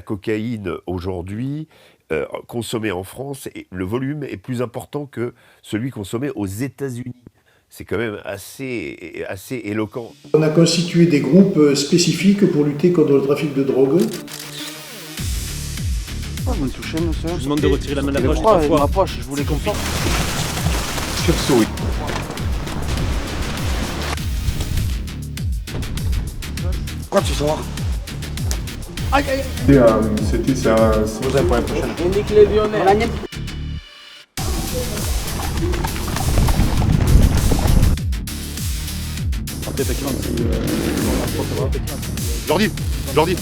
cocaïne aujourd'hui consommée en France, et le volume est plus important que celui consommé aux États-Unis. C'est quand même assez éloquent. On a constitué des groupes spécifiques pour lutter contre le trafic de drogue. Oh, vous me touchez, monsieur. Je vous demande de retirer la main de la Je poche. crois, Trois fois. ma poche, je voulais qu'on sorte. Sursaut. Quoi, tu sors? C'était ça. Vous avez pour la prochaine. Nique les Lyonnais. Jordi.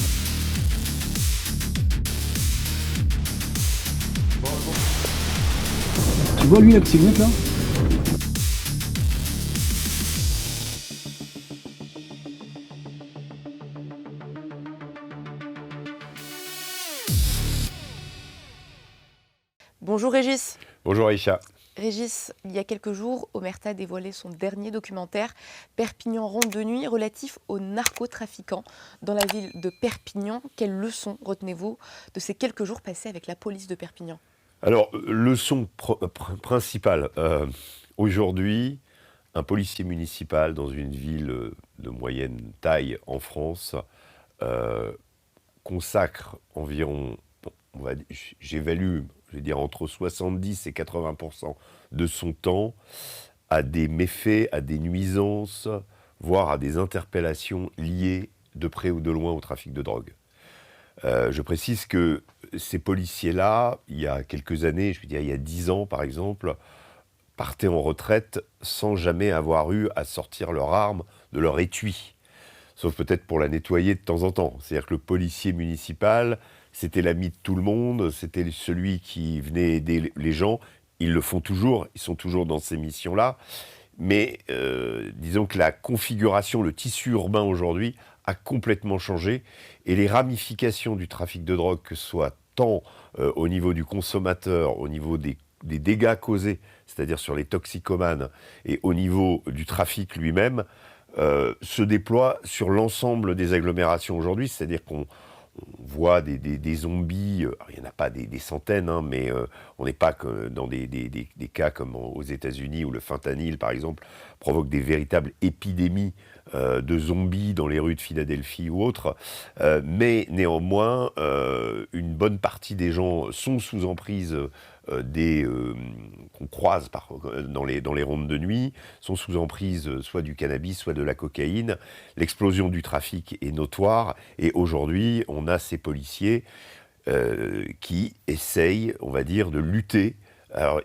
Tu vois lui la petite lunette là? Bonjour Régis. Bonjour Aïcha. Régis, il y a quelques jours, Omerta a dévoilé son dernier documentaire, Perpignan ronde de nuit, relatif aux narcotrafiquants dans la ville de Perpignan. Quelles leçons retenez-vous de ces quelques jours passés avec la police de Perpignan? Alors, leçon principale. Aujourd'hui, un policier municipal dans une ville de moyenne taille en France consacre environ, j'évalue, je vais dire entre 70 et 80% de son temps à des méfaits, à des nuisances, voire à des interpellations liées de près ou de loin au trafic de drogue. Je précise que ces policiers-là, il y a quelques années, je veux dire il y a 10 ans par exemple, partaient en retraite sans jamais avoir eu à sortir leur arme de leur étui. Sauf peut-être pour la nettoyer de temps en temps. C'est-à-dire que le policier municipal, c'était l'ami de tout le monde, c'était celui qui venait aider les gens. Ils le font toujours, ils sont toujours dans ces missions-là. Mais disons que la configuration, le tissu urbain aujourd'hui a complètement changé. Et les ramifications du trafic de drogue, que ce soit tant au niveau du consommateur, au niveau des dégâts causés, c'est-à-dire sur les toxicomanes, et au niveau du trafic lui-même, se déploient sur l'ensemble des agglomérations aujourd'hui. C'est-à-dire qu'on voit des zombies, alors il n'y en a pas des centaines, hein, mais on n'est pas que dans des cas comme aux États-Unis où le fentanyl, par exemple, provoque des véritables épidémies de zombies dans les rues de Philadelphie ou autres. Mais néanmoins, une bonne partie des gens sont sous emprise qu'on croise dans les rondes de nuit, sont sous emprise soit du cannabis, soit de la cocaïne. L'explosion du trafic est notoire et aujourd'hui, on a ces policiers qui essayent, on va dire, de lutter. Alors,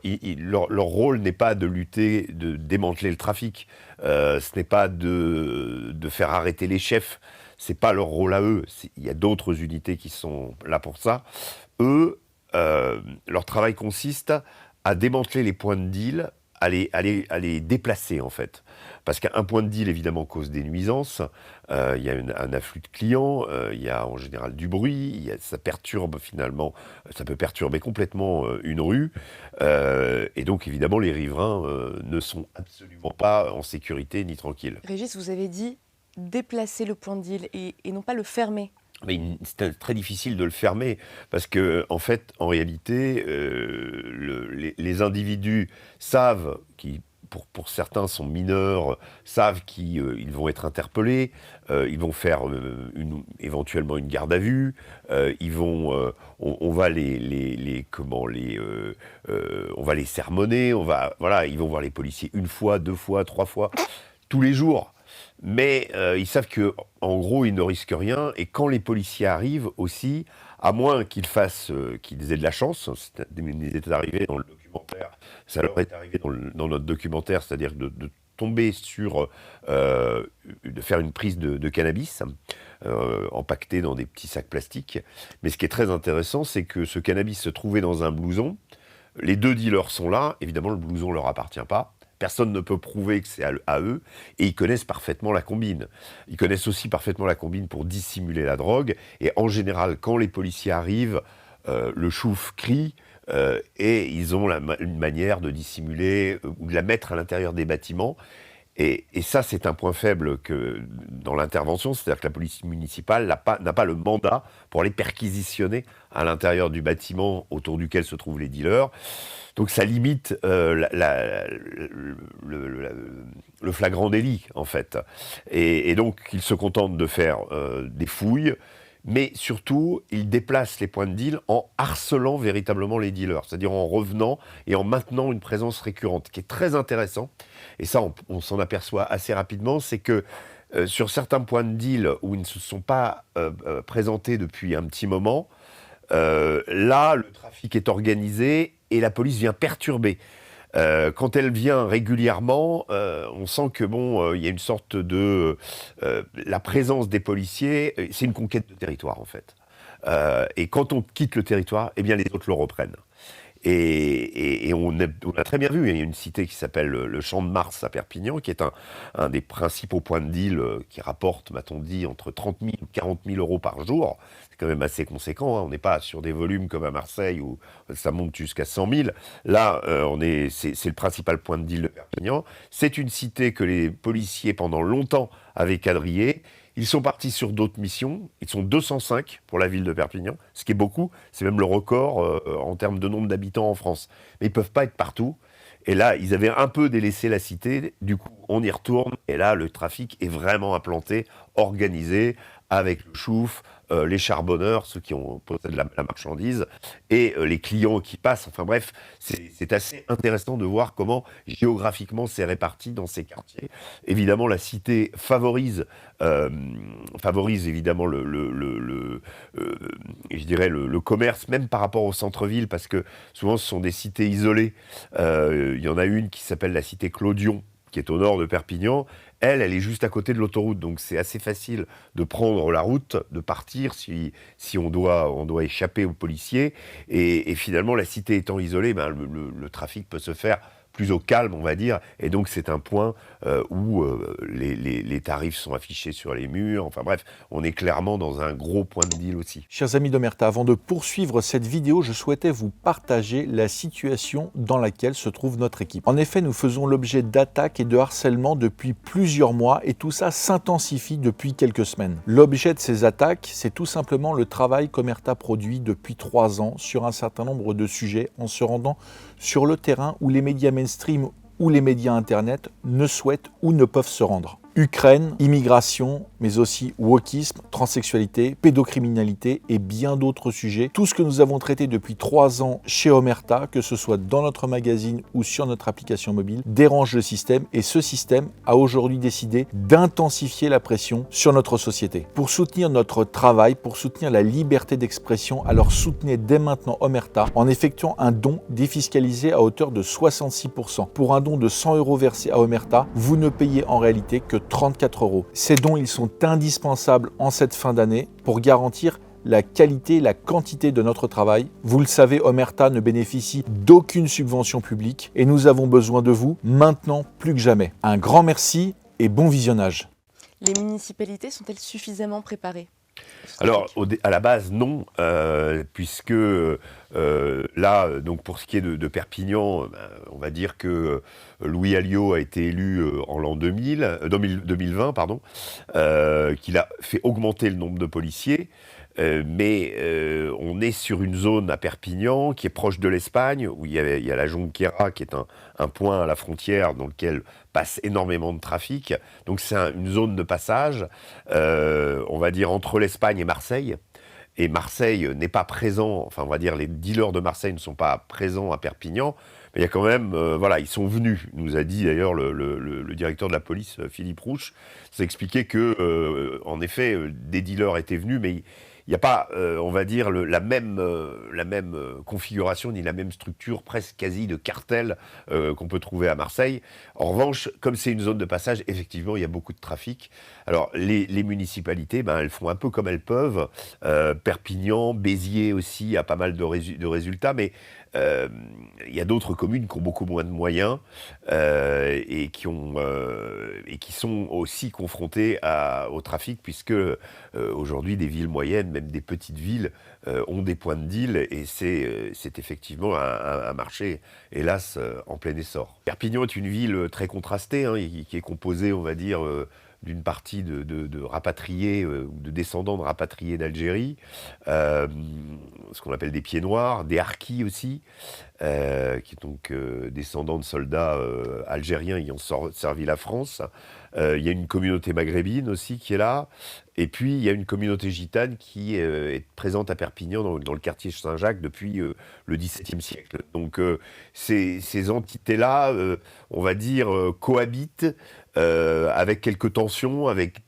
leur rôle n'est pas de lutter, de démanteler le trafic. Ce n'est pas de faire arrêter les chefs. C'est pas leur rôle à eux. Il y a d'autres unités qui sont là pour ça. Eux, leur travail consiste à démanteler les points de deal, à les déplacer en fait. Parce qu'un point de deal évidemment cause des nuisances, il y a un afflux de clients, il y a en général du bruit, ça perturbe finalement, ça peut perturber complètement une rue, et donc évidemment les riverains ne sont absolument pas en sécurité ni tranquilles. Régis, vous avez dit déplacer le point de deal et non pas le fermer. Mais c'est très difficile de le fermer parce que, en fait, en réalité, les individus savent, qui pour certains sont mineurs, savent qu'ils vont être interpellés, ils vont faire éventuellement une garde à vue, on va on va les sermonner, voilà, ils vont voir les policiers une fois, deux fois, trois fois, tous les jours. Mais ils savent que, en gros, ils ne risquent rien. Et quand les policiers arrivent aussi, à moins qu'ils aient de la chance, il est arrivé dans le documentaire, ça leur est arrivé dans notre documentaire, c'est-à-dire de tomber sur, de faire une prise de cannabis, empaqueté dans des petits sacs plastiques. Mais ce qui est très intéressant, c'est que ce cannabis se trouvait dans un blouson. Les deux dealers sont là. Évidemment, le blouson ne leur appartient pas. Personne ne peut prouver que c'est à eux, et ils connaissent parfaitement la combine. Ils connaissent aussi parfaitement la combine pour dissimuler la drogue, et en général, quand les policiers arrivent, le chouf crie, et ils ont une manière de dissimuler, ou de la mettre à l'intérieur des bâtiments, Et ça, c'est un point faible dans l'intervention, c'est-à-dire que la police municipale n'a pas le mandat pour aller perquisitionner à l'intérieur du bâtiment autour duquel se trouvent les dealers. Donc ça limite le flagrant délit, en fait. Et donc, ils se contentent de faire des fouilles, mais surtout, ils déplacent les points de deal en harcelant véritablement les dealers, c'est-à-dire en revenant et en maintenant une présence récurrente, ce qui est très intéressant. Et ça, on s'en aperçoit assez rapidement, c'est que sur certains points de deal où ils ne se sont pas présentés depuis un petit moment, là, le trafic est organisé et la police vient perturber. Quand elle vient régulièrement, on sent que il y a une sorte de la présence des policiers, c'est une conquête de territoire en fait. Et quand on quitte le territoire, eh bien les autres le reprennent. Et on a très bien vu, il y a une cité qui s'appelle le Champ de Mars à Perpignan, qui est un des principaux points de deal qui rapporte, m'a-t-on dit, entre 30 000 et 40 000 euros par jour. C'est quand même assez conséquent, hein. On n'est pas sur des volumes comme à Marseille où ça monte jusqu'à 100 000. Là, c'est le principal point de deal de Perpignan. C'est une cité que les policiers, pendant longtemps, avaient quadrillée. Ils sont partis sur d'autres missions. Ils sont 205 pour la ville de Perpignan, ce qui est beaucoup. C'est même le record en termes de nombre d'habitants en France. Mais ils ne peuvent pas être partout. Et là, ils avaient un peu délaissé la cité. Du coup, on y retourne. Et là, le trafic est vraiment implanté, organisé, avec le chouf, les charbonneurs, ceux qui possèdent la marchandise, et les clients qui passent. Enfin bref, c'est assez intéressant de voir comment géographiquement c'est réparti dans ces quartiers. Évidemment, la cité favorise évidemment je dirais le commerce, même par rapport au centre-ville, parce que souvent ce sont des cités isolées. Il y en a une qui s'appelle la cité Clodion, qui est au nord de Perpignan. Elle est juste à côté de l'autoroute, donc c'est assez facile de prendre la route, de partir si on doit échapper aux policiers. Et finalement, la cité étant isolée, le trafic peut se faire plus au calme, on va dire. Et donc, c'est un point où les tarifs sont affichés sur les murs. Enfin bref, on est clairement dans un gros point de deal aussi. Chers amis d'Omerta, avant de poursuivre cette vidéo, je souhaitais vous partager la situation dans laquelle se trouve notre équipe. En effet, nous faisons l'objet d'attaques et de harcèlement depuis plusieurs mois et tout ça s'intensifie depuis quelques semaines. L'objet de ces attaques, c'est tout simplement le travail qu'Omerta produit depuis 3 ans sur un certain nombre de sujets en se rendant sur le terrain où les médias mainstream ou les médias internet ne souhaitent ou ne peuvent se rendre. Ukraine, immigration, mais aussi wokisme, transsexualité, pédocriminalité et bien d'autres sujets. Tout ce que nous avons traité depuis 3 ans chez Omerta, que ce soit dans notre magazine ou sur notre application mobile, dérange le système et ce système a aujourd'hui décidé d'intensifier la pression sur notre société. Pour soutenir notre travail, pour soutenir la liberté d'expression, alors soutenez dès maintenant Omerta en effectuant un don défiscalisé à hauteur de 66%. Pour un don de 100 € versé à Omerta, vous ne payez en réalité que 34 €. Ces dons, ils sont indispensables en cette fin d'année pour garantir la qualité et la quantité de notre travail. Vous le savez, Omerta ne bénéficie d'aucune subvention publique et nous avons besoin de vous maintenant plus que jamais. Un grand merci et bon visionnage. Les municipalités sont-elles suffisamment préparées ? Alors, à la base, non, puisque là, donc pour ce qui est de Perpignan, on va dire que Louis Alliot a été élu en l'an 2020, qu'il a fait augmenter le nombre de policiers. Mais on est sur une zone à Perpignan qui est proche de l'Espagne, où il y a la Jonquera qui est un point à la frontière dans lequel passe énormément de trafic. Donc c'est une zone de passage, on va dire, entre l'Espagne et Marseille. Et Marseille n'est pas présent, enfin on va dire les dealers de Marseille ne sont pas présents à Perpignan, mais il y a quand même, ils sont venus, nous a dit d'ailleurs le directeur de la police, Philippe Rouche, s'est expliqué que, en effet, des dealers étaient venus, mais il n'y a pas, on va dire, la même configuration ni la même structure presque quasi de cartel qu'on peut trouver à Marseille. En revanche, comme c'est une zone de passage, effectivement, il y a beaucoup de trafic. Alors, les municipalités, elles font un peu comme elles peuvent. Perpignan, Béziers aussi a pas mal de résultats, mais il y a d'autres communes qui ont beaucoup moins de moyens et qui sont aussi confrontées au trafic, puisque aujourd'hui, des villes moyennes, même des petites villes ont des points de deal, et c'est effectivement un marché, hélas, en plein essor. Perpignan est une ville très contrastée, hein, qui est composée, on va dire, d'une partie de rapatriés ou de descendants de rapatriés d'Algérie, ce qu'on appelle des pieds noirs, des harkis aussi, qui est donc descendants de soldats algériens ayant servi la France. Il y a une communauté maghrébine aussi qui est là, et puis il y a une communauté gitane qui est présente à Perpignan dans le quartier Saint-Jacques depuis le XVIIe siècle. Donc ces entités-là, on va dire, cohabitent avec quelques tensions, avec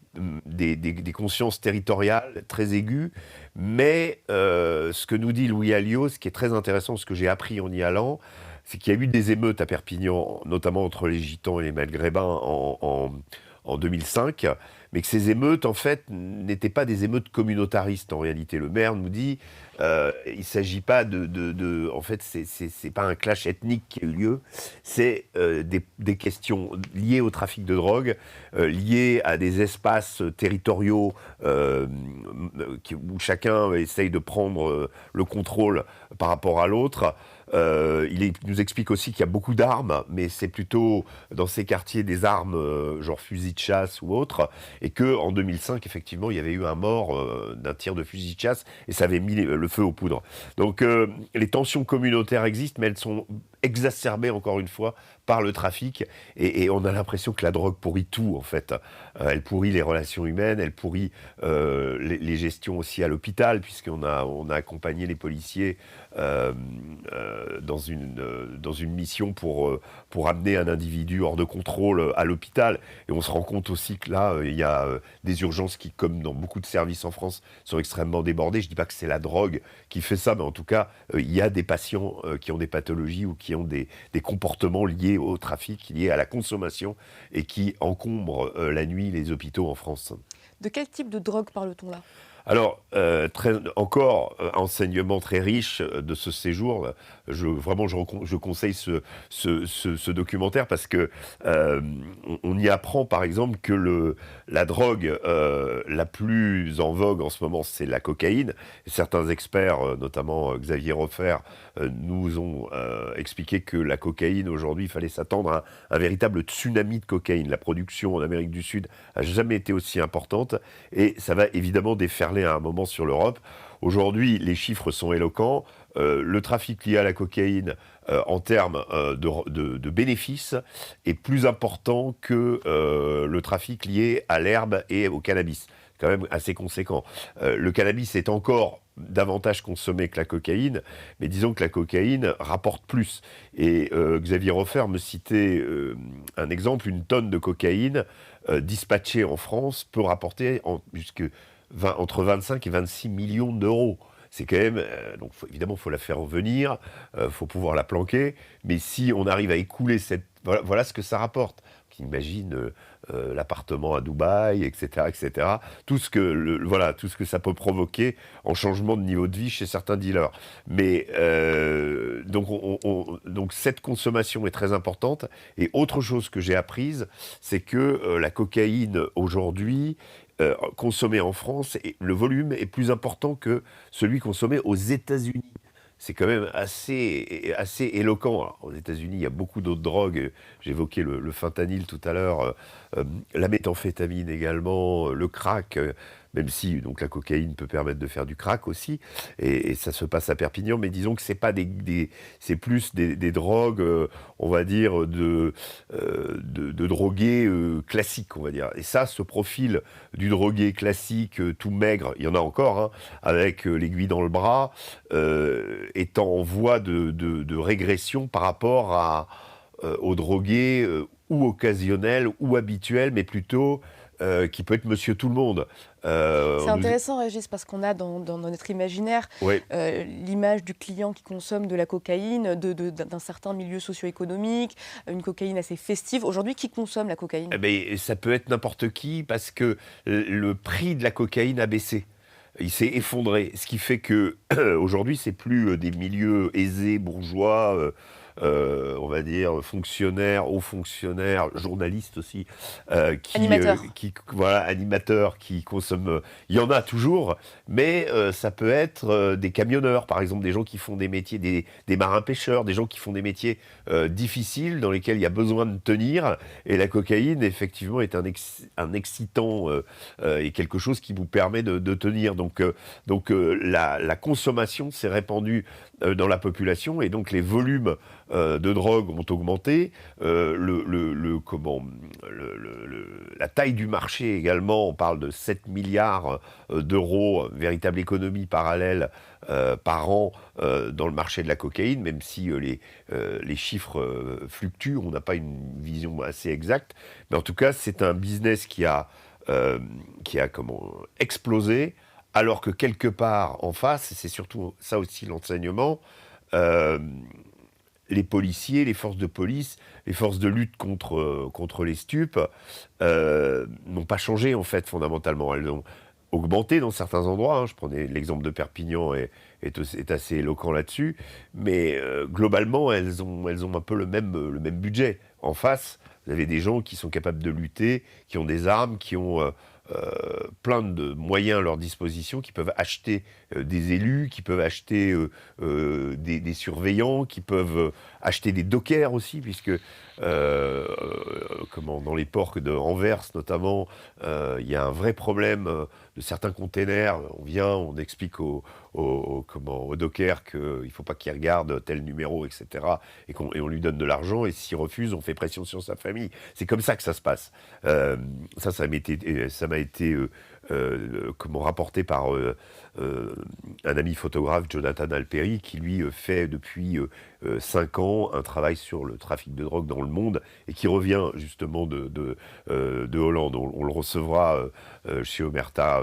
des consciences territoriales très aiguës, mais ce que nous dit Louis Alliot, ce qui est très intéressant, ce que j'ai appris en y allant, c'est qu'il y a eu des émeutes à Perpignan, notamment entre les Gitans et les Maghrébins en 2005, mais que ces émeutes, en fait, n'étaient pas des émeutes communautaristes, en réalité. Le maire nous dit, il ne s'agit pas en fait, c'est pas un clash ethnique qui a eu lieu, c'est des questions liées au trafic de drogue, liées à des espaces territoriaux où chacun essaye de prendre le contrôle par rapport à l'autre. Il nous explique aussi qu'il y a beaucoup d'armes, mais c'est plutôt dans ces quartiers des armes genre fusil de chasse ou autre, et qu'en 2005, effectivement, il y avait eu un mort d'un tir de fusil de chasse, et ça avait mis le feu aux poudres. Donc les tensions communautaires existent, mais elles sont exacerbées, encore une fois, par le trafic, et on a l'impression que la drogue pourrit tout, en fait. Elle pourrit les relations humaines, elle pourrit les gestions aussi à l'hôpital, puisqu'on a accompagné les policiers dans une mission pour amener un individu hors de contrôle à l'hôpital. Et on se rend compte aussi que là, il y a des urgences qui, comme dans beaucoup de services en France, sont extrêmement débordées. Je ne dis pas que c'est la drogue qui fait ça, mais en tout cas, il y a des patients qui ont des pathologies ou qui ont des comportements liés au trafic, liés à la consommation, et qui encombrent la nuit les hôpitaux en France. De quel type de drogue parle-t-on là ? Alors, encore enseignement très riche de ce séjour. Je conseille ce documentaire parce que on y apprend par exemple que la drogue la plus en vogue en ce moment, c'est la cocaïne. Et certains experts, notamment Xavier Roffer, nous ont expliqué que la cocaïne, aujourd'hui, il fallait s'attendre à un véritable tsunami de cocaïne. La production en Amérique du Sud n'a jamais été aussi importante, et ça va évidemment déferler à un moment sur l'Europe. Aujourd'hui, les chiffres sont éloquents. Le trafic lié à la cocaïne, en termes de bénéfices, est plus important que le trafic lié à l'herbe et au cannabis. Quand même assez conséquent. Le cannabis est encore davantage consommé que la cocaïne, mais disons que la cocaïne rapporte plus. Et Xavier Roffer me citait un exemple, une tonne de cocaïne dispatchée en France peut rapporter entre 25 et 26 millions d'euros. C'est quand même... donc évidemment, il faut la faire revenir, il faut pouvoir la planquer, mais si on arrive à écouler cette... Voilà ce que ça rapporte. Imagine l'appartement à Dubaï, etc., etc. Tout ce que ça peut provoquer en changement de niveau de vie chez certains dealers. Mais donc cette consommation est très importante. Et autre chose que j'ai apprise, c'est que la cocaïne aujourd'hui, consommée en France, le volume est plus important que celui consommé aux États-Unis. C'est quand même assez éloquent. Alors, aux États-Unis, il y a beaucoup d'autres drogues. J'évoquais le fentanyl tout à l'heure, la méthamphétamine également, le crack, même si donc la cocaïne peut permettre de faire du crack aussi, et ça se passe à Perpignan. Mais disons que c'est pas c'est plus des drogues, on va dire de drogués classiques, on va dire. Et ça, ce profil du drogué classique, tout maigre, il y en a encore, hein, avec l'aiguille dans le bras, est en voie de régression par rapport aux drogués ou occasionnels ou habituels, mais plutôt qui peut être monsieur tout le monde. C'est intéressant, Régis, parce qu'on a dans notre imaginaire l'image du client qui consomme de la cocaïne, d'un certain milieu socio-économique, une cocaïne assez festive. Aujourd'hui, qui consomme la cocaïne ? Ça peut être n'importe qui, parce que le prix de la cocaïne a baissé. Il s'est effondré, ce qui fait que aujourd'hui, c'est plus des milieux aisés, bourgeois, on va dire, fonctionnaires, hauts fonctionnaires, journalistes aussi, animateurs qui consomment. Il y en a toujours, mais ça peut être des camionneurs, par exemple, des gens qui font des métiers, des marins-pêcheurs, des gens qui font des métiers difficiles dans lesquels il y a besoin de tenir. Et la cocaïne, effectivement, est un excitant et quelque chose qui vous permet de tenir. Donc la consommation s'est répandue dans la population et donc les volumes de drogue ont augmenté. La taille du marché également, on parle de 7 milliards d'euros, véritable économie parallèle par an dans le marché de la cocaïne, même si les chiffres fluctuent, on n'a pas une vision assez exacte. Mais en tout cas, c'est un business qui a explosé, alors que quelque part en face, et c'est surtout ça aussi l'enseignement, les policiers, les forces de police, les forces de lutte contre les stupes n'ont pas changé en fait fondamentalement. Elles ont augmenté dans certains endroits. Hein. Je prenais l'exemple de Perpignan est assez éloquent là-dessus, mais globalement elles ont un peu le même budget. En face, vous avez des gens qui sont capables de lutter, qui ont des armes, qui ont plein de moyens à leur disposition, qui peuvent acheter des élus, qui peuvent acheter des surveillants, qui peuvent acheter des dockers aussi, puisque dans les ports de Anvers notamment, il y a un vrai problème de certains containers. On explique aux dockers qu'il ne faut pas qu'ils regardent tel numéro, etc. Et on lui donne de l'argent, et s'il refuse, on fait pression sur sa famille. C'est comme ça que ça se passe. Ça m'a été rapporté par un ami photographe, Jonathan Alperi, qui lui fait depuis 5 ans un travail sur le trafic de drogue dans le monde et qui revient justement de Hollande. On le recevra chez Omerta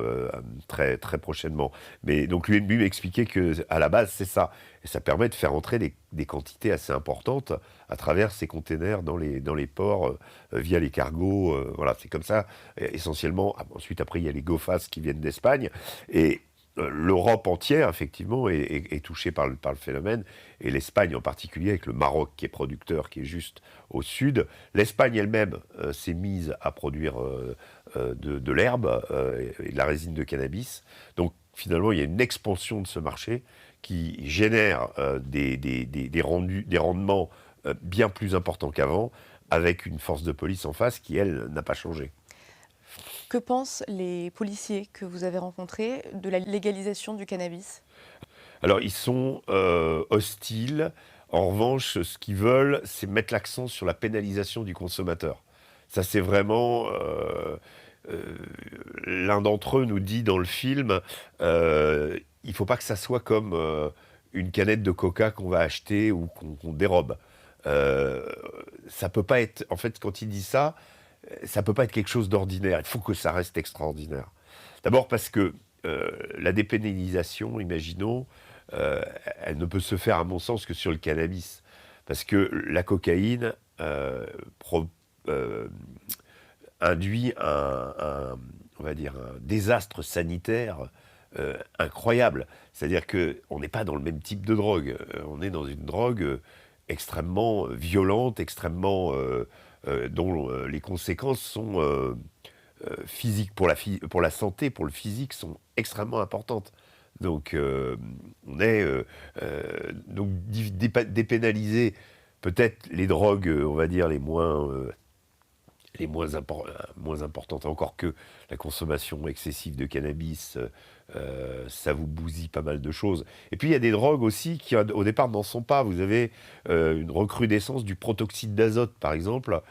très, très prochainement. Mais donc lui m'expliquait qu'à la base, c'est ça. Et ça permet de faire entrer des quantités assez importantes à travers ces containers dans les ports via les cargos. Voilà, c'est comme ça essentiellement. Ensuite, après, il y a les GOFAS qui viennent d'Espagne. Et l'Europe entière, effectivement, est touchée par le phénomène, et l'Espagne en particulier, avec le Maroc qui est producteur, qui est juste au sud. L'Espagne elle-même s'est mise à produire de l'herbe et de la résine de cannabis. Donc, finalement, il y a une expansion de ce marché qui génère des rendements bien plus importants qu'avant, avec une force de police en face qui, elle, n'a pas changé. Que pensent les policiers que vous avez rencontrés de la légalisation du cannabis ? Alors, ils sont hostiles. En revanche, ce qu'ils veulent, c'est mettre l'accent sur la pénalisation du consommateur. Ça, c'est vraiment... l'un d'entre eux nous dit dans le film, il ne faut pas que ça soit comme une canette de coca qu'on va acheter ou qu'on dérobe. Ça peut pas être... En fait, quand il dit ça, ça peut pas être quelque chose d'ordinaire. Il faut que ça reste extraordinaire. D'abord parce que la dépénalisation, imaginons, elle ne peut se faire, à mon sens, que sur le cannabis. Parce que la cocaïne induit on va dire, un désastre sanitaire incroyable. C'est-à-dire qu'on n'est pas dans le même type de drogue. On est dans une drogue extrêmement violente, extrêmement... dont les conséquences sont physiques pour la santé, pour le physique, sont extrêmement importantes. Donc, on est donc dépénaliser peut-être les drogues, on va dire, les moins importantes, encore que la consommation excessive de cannabis, ça vous bousille pas mal de choses. Et puis il y a des drogues aussi qui au départ n'en sont pas. Vous avez une recrudescence du protoxyde d'azote par exemple,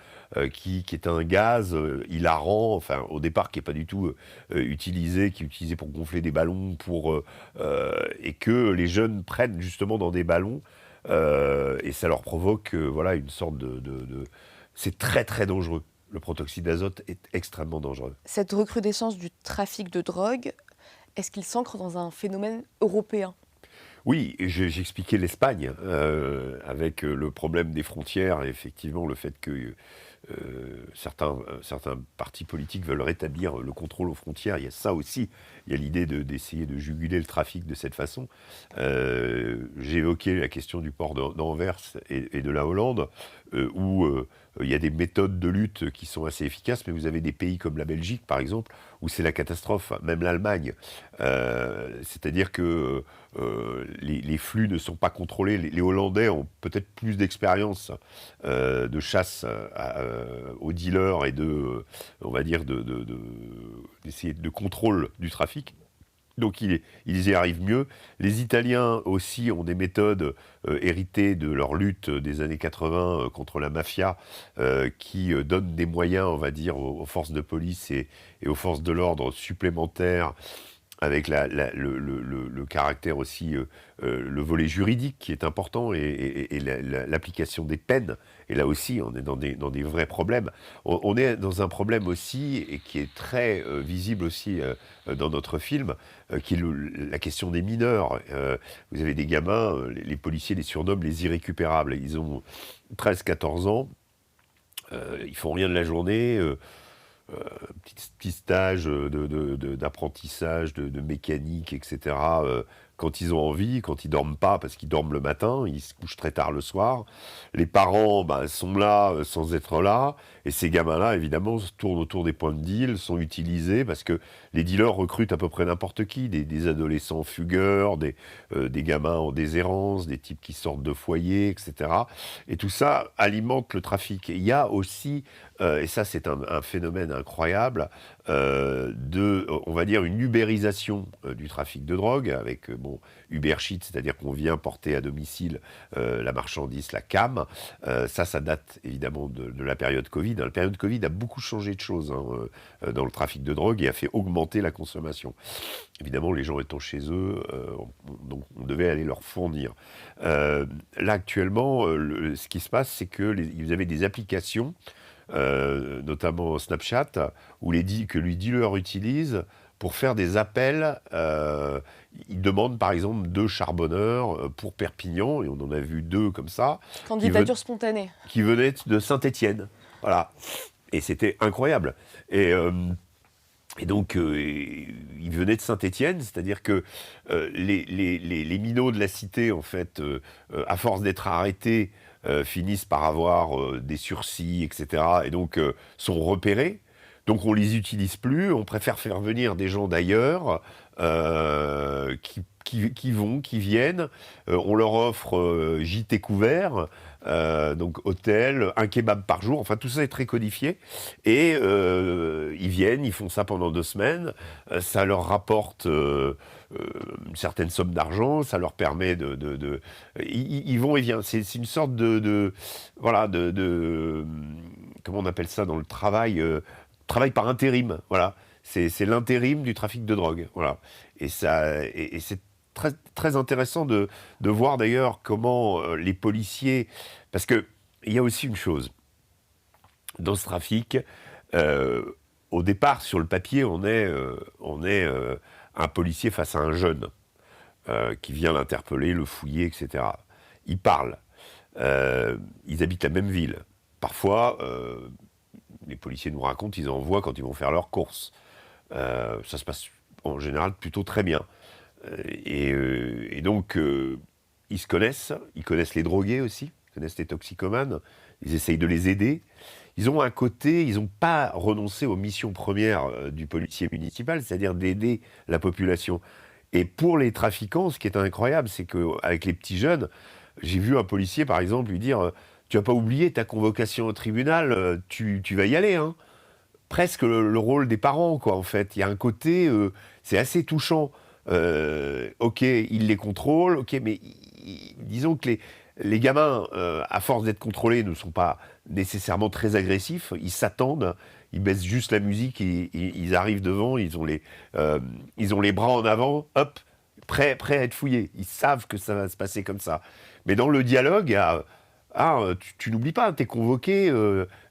qui est un gaz hilarant, enfin au départ qui n'est pas du tout utilisé, qui est utilisé pour gonfler des ballons, et que les jeunes prennent justement dans des ballons, et ça leur provoque une sorte de... C'est très très dangereux. Le protoxyde d'azote est extrêmement dangereux. Cette recrudescence du trafic de drogue, est-ce qu'il s'ancre dans un phénomène européen ? Oui, j'expliquais l'Espagne, avec le problème des frontières, et effectivement le fait que certains partis politiques veulent rétablir le contrôle aux frontières. Il y a ça aussi. Il y a l'idée d'essayer de juguler le trafic de cette façon. J'ai évoqué la question du port d'Anvers et de la Hollande, où il y a des méthodes de lutte qui sont assez efficaces, mais vous avez des pays comme la Belgique, par exemple, où c'est la catastrophe, même l'Allemagne. C'est-à-dire que les flux ne sont pas contrôlés. Les Hollandais ont peut-être plus d'expérience de chasse aux dealers et on va dire, d'essayer de contrôle du trafic. Donc ils y arrivent mieux. Les Italiens aussi ont des méthodes héritées de leur lutte des années 80 contre la mafia, qui donnent des moyens, on va dire, aux forces de police et aux forces de l'ordre supplémentaires, avec le caractère aussi, le volet juridique qui est important, et l'application des peines. Et là aussi, on est dans des vrais problèmes. On est dans un problème aussi, et qui est très visible aussi dans notre film, qui est la question des mineurs. Vous avez des gamins, les policiers les surnomment les irrécupérables. Ils ont 13-14 ans, ils font rien de la journée, petit stage d'apprentissage, de mécanique, etc. Quand ils ont envie, quand ils dorment pas, parce qu'ils dorment le matin, ils se couchent très tard le soir. Les parents sont là sans être là, et ces gamins-là, évidemment, se tournent autour des points de deal, sont utilisés, parce que les dealers recrutent à peu près n'importe qui, des adolescents fugueurs, des gamins en déshérence, des types qui sortent de foyer, etc. Et tout ça alimente le trafic. Et il y a aussi, et ça c'est un phénomène incroyable, on va dire, une ubérisation du trafic de drogue, avec Uber Sheet, c'est-à-dire qu'on vient porter à domicile la marchandise, la cam. Ça date évidemment de la période Covid. La période Covid a beaucoup changé de choses dans le trafic de drogue, et a fait augmenter la consommation. Évidemment, les gens étant chez eux, donc on devait aller leur fournir. Là, actuellement, ce qui se passe, c'est que vous avez des applications, notamment Snapchat, que les dealers utilisent pour faire des appels. Ils demandent par exemple 2 charbonneurs pour Perpignan, et on en a vu 2 comme ça. Candidature spontanée. Qui venaient de Saint-Étienne. Voilà. Et c'était incroyable. Et donc, ils venaient de Saint-Étienne, c'est-à-dire que les minots de la cité, en fait, à force d'être arrêtés, finissent par avoir des sursis, etc., et donc sont repérés. Donc on ne les utilise plus, on préfère faire venir des gens d'ailleurs, qui viennent, on leur offre gîte couvert, donc hôtel, un kebab par jour, enfin tout ça est très codifié, et ils viennent, ils font ça pendant 2 semaines, ça leur rapporte une certaine somme d'argent, ça leur permet ils vont et viennent, c'est une sorte voilà, comment on appelle ça dans le travail, travail par intérim, voilà. C'est l'intérim du trafic de drogue, voilà. Et c'est très, très intéressant de voir d'ailleurs comment les policiers... Parce qu'il y a aussi une chose, dans ce trafic, au départ, sur le papier, on est un policier face à un jeune qui vient l'interpeller, le fouiller, etc. Ils parlent, ils habitent la même ville. Parfois... les policiers nous racontent, ils envoient quand ils vont faire leurs courses. Ça se passe en général plutôt très bien. Et donc, ils se connaissent, ils connaissent les drogués aussi, ils connaissent les toxicomanes, ils essayent de les aider. Ils ont un côté, ils n'ont pas renoncé aux missions premières du policier municipal, c'est-à-dire d'aider la population. Et pour les trafiquants, ce qui est incroyable, c'est qu'avec les petits jeunes, j'ai vu un policier, par exemple, lui dire... Tu n'as pas oublié ta convocation au tribunal, tu vas y aller, hein. Presque le rôle des parents, quoi, en fait. Il y a un côté, c'est assez touchant. Ok, ils les contrôlent, ok, mais disons que les gamins, à force d'être contrôlés, ne sont pas nécessairement très agressifs. Ils s'attendent, ils baissent juste la musique, ils arrivent devant, ils ont les bras en avant, hop, prêts à être fouillés. Ils savent que ça va se passer comme ça. Mais dans le dialogue, il y a... tu n'oublies pas, t'es convoqué,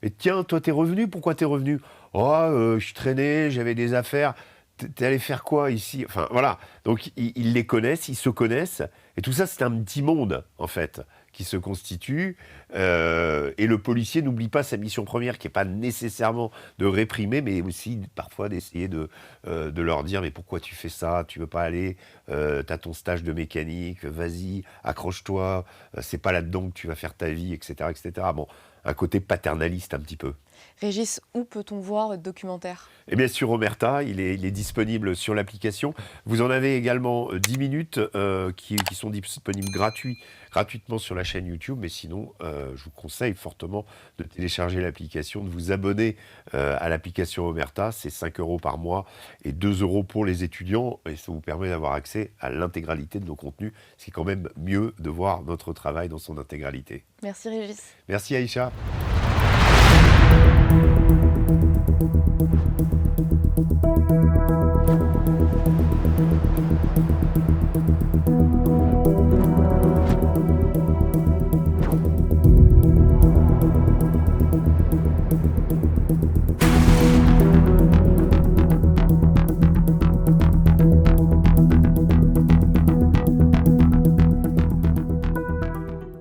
et tiens, toi t'es revenu, pourquoi t'es revenu ? Je traînais, j'avais des affaires, t'es allé faire quoi ici ? Enfin voilà, donc ils les connaissent, ils se connaissent, et tout ça c'est un petit monde en fait, qui se constituent. Et le policier n'oublie pas sa mission première, qui n'est pas nécessairement de réprimer, mais aussi parfois d'essayer de leur dire « mais pourquoi tu fais ça? Tu veux pas aller? T'as ton stage de mécanique, vas-y, accroche-toi, c'est pas là-dedans que tu vas faire ta vie, etc. etc. » Bon, un côté paternaliste un petit peu. Régis, où peut-on voir votre documentaire? Eh bien, sur Omerta, il est disponible sur l'application. Vous en avez également 10 minutes qui sont disponibles gratuitement sur la chaîne YouTube. Mais sinon, je vous conseille fortement de télécharger l'application, de vous abonner à l'application Omerta. C'est 5 € par mois et 2 € pour les étudiants. Et ça vous permet d'avoir accès à l'intégralité de nos contenus. C'est quand même mieux de voir notre travail dans son intégralité. Merci Régis. Merci Aïcha.